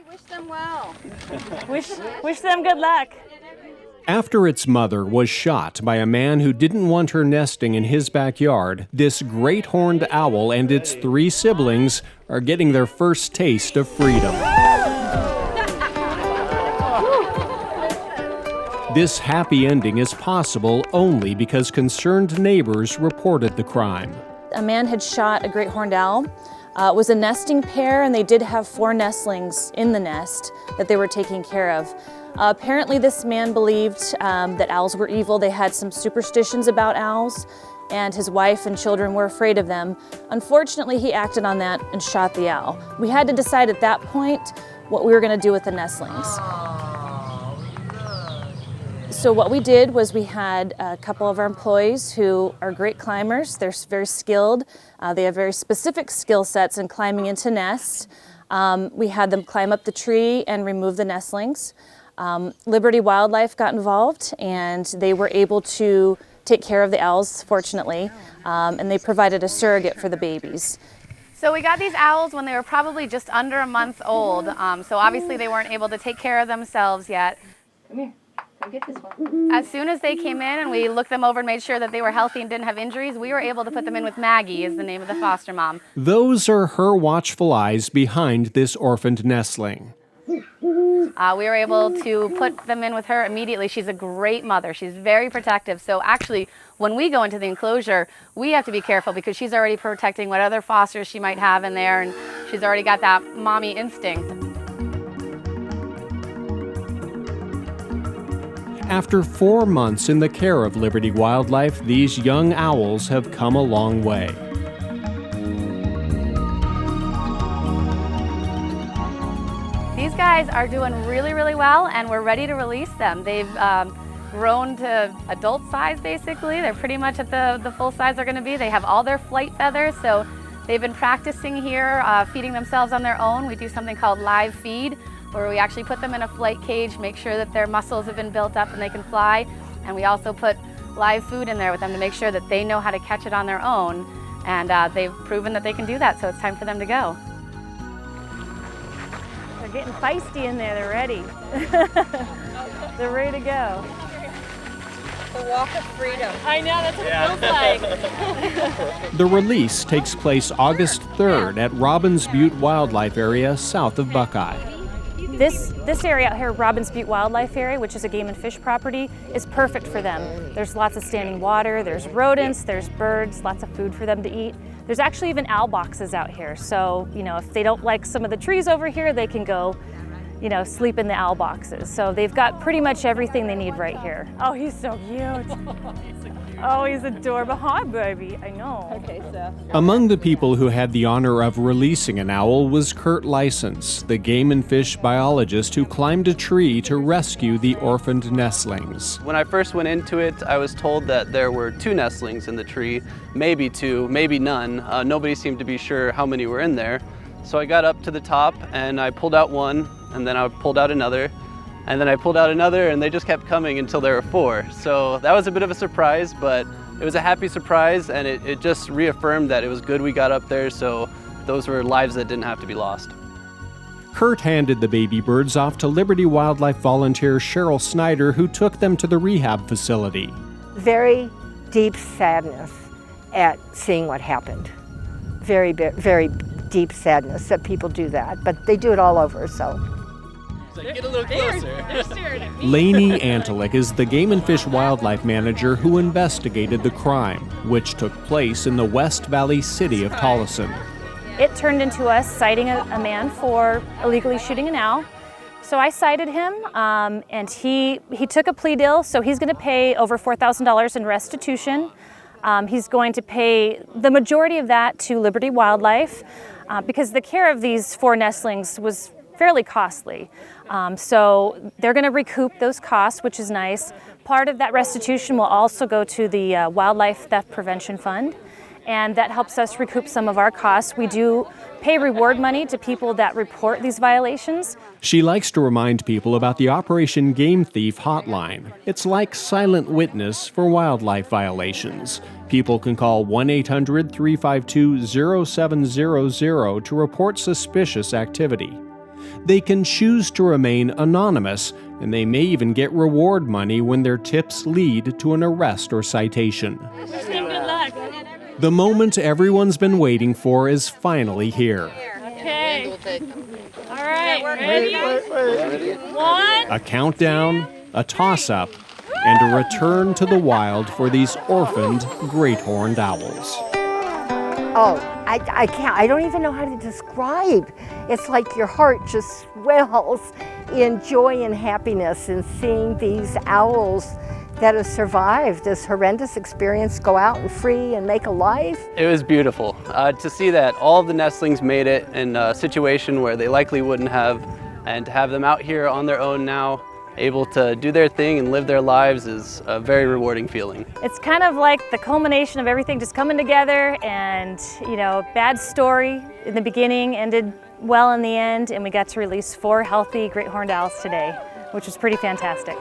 Wish them well. Wish them good luck. After its mother was shot by a man who didn't want her nesting in his backyard, this great horned owl and its 3 siblings are getting their first taste of freedom. This happy ending is possible only because concerned neighbors reported the crime. A man had shot a great horned owl. It was a nesting pair, and they did have 4 nestlings in the nest that they were taking care of. Apparently this man believed that owls were evil. They had some superstitions about owls, and his wife and children were afraid of them. Unfortunately, he acted on that and shot the owl. We had to decide at that point what we were going to do with the nestlings. So what we did was we had a couple of our employees who are great climbers. They're very skilled. They have very specific skill sets in climbing into nests. We had them climb up the tree and remove the nestlings. Liberty Wildlife got involved, and they were able to take care of the owls, fortunately, and they provided a surrogate for the babies. So we got these owls when they were probably just under a month old, so obviously they weren't able to take care of themselves yet. Come here. Come get this one. As soon as they came in and we looked them over and made sure that they were healthy and didn't have injuries, we were able to put them in with Maggie, is the name of the foster mom. Those are her watchful eyes behind this orphaned nestling. We were able to put them in with her immediately. She's a great mother. She's very protective. So actually, when we go into the enclosure, we have to be careful because she's already protecting what other fosters she might have in there, and she's already got that mommy instinct. After 4 months in the care of Liberty Wildlife, these young owls have come a long way. These guys are doing really, really well, and we're ready to release them. They've grown to adult size, basically. They're pretty much at the full size they're going to be. They have all their flight feathers, so they've been practicing here, feeding themselves on their own. We do something called live feed, where we actually put them in a flight cage, make sure that their muscles have been built up and they can fly. And we also put live food in there with them to make sure that they know how to catch it on their own. And they've proven that they can do that, so it's time for them to go. They're getting feisty in there. They're ready. They're ready to go. The walk of freedom. I know, that's what it feels like. The release takes place August 3rd at Robbins Butte Wildlife Area south of Buckeye. This area out here, Robbins Butte Wildlife Area, which is a game and fish property, is perfect for them. There's lots of standing water, there's rodents, there's birds, lots of food for them to eat. There's actually even owl boxes out here, so if they don't like some of the trees over here, they can go sleep in the owl boxes. So they've got pretty much everything they need right here. Oh, he's so cute. Oh, he's adorable. Hi, baby. I know. Okay, so. Among the people who had the honor of releasing an owl was Kurt License, the game and fish biologist who climbed a tree to rescue the orphaned nestlings. When I first went into it, I was told that there were 2 nestlings in the tree, maybe 2, maybe none. Nobody seemed to be sure how many were in there. So I got up to the top and I pulled out one, and then I pulled out another, and then I pulled out another, and they just kept coming until there were 4. So that was a bit of a surprise, but it was a happy surprise, and it just reaffirmed that it was good we got up there, so those were lives that didn't have to be lost. Kurt handed the baby birds off to Liberty Wildlife volunteer Sherrill Snyder, who took them to the rehab facility. Very deep sadness at seeing what happened. Very, very deep sadness that people do that, but they do it all over, so. Get a little closer. They're staring at me. Lainie Antolik is the game and fish wildlife manager who investigated the crime, which took place in the West Valley city of Tolleson. It turned into us citing a man for illegally shooting an owl. So I cited him, and he took a plea deal, so he's going to pay over $4,000 in restitution. He's going to pay the majority of that to Liberty Wildlife because the care of these 4 nestlings was fairly costly. So they're going to recoup those costs, which is nice. Part of that restitution will also go to the Wildlife Theft Prevention Fund, and that helps us recoup some of our costs. We do pay reward money to people that report these violations. She likes to remind people about the Operation Game Thief hotline. It's like silent witness for wildlife violations. People can call 1-800-352-0700 to report suspicious activity. They can choose to remain anonymous, and they may even get reward money when their tips lead to an arrest or citation. The moment everyone's been waiting for is finally here. Okay. All right, ready? One. A countdown, a toss-up, and a return to the wild for these orphaned great horned owls. Oh, I can't, I don't even know how to describe. It's like your heart just swells in joy and happiness in seeing these owls that have survived this horrendous experience go out and free and make a life. It was beautiful to see that all of the nestlings made it in a situation where they likely wouldn't have, and to have them out here on their own now, able to do their thing and live their lives is a very rewarding feeling. It's kind of like the culmination of everything just coming together, and bad story in the beginning ended well in the end, and we got to release 4 healthy great horned owls today, which was pretty fantastic.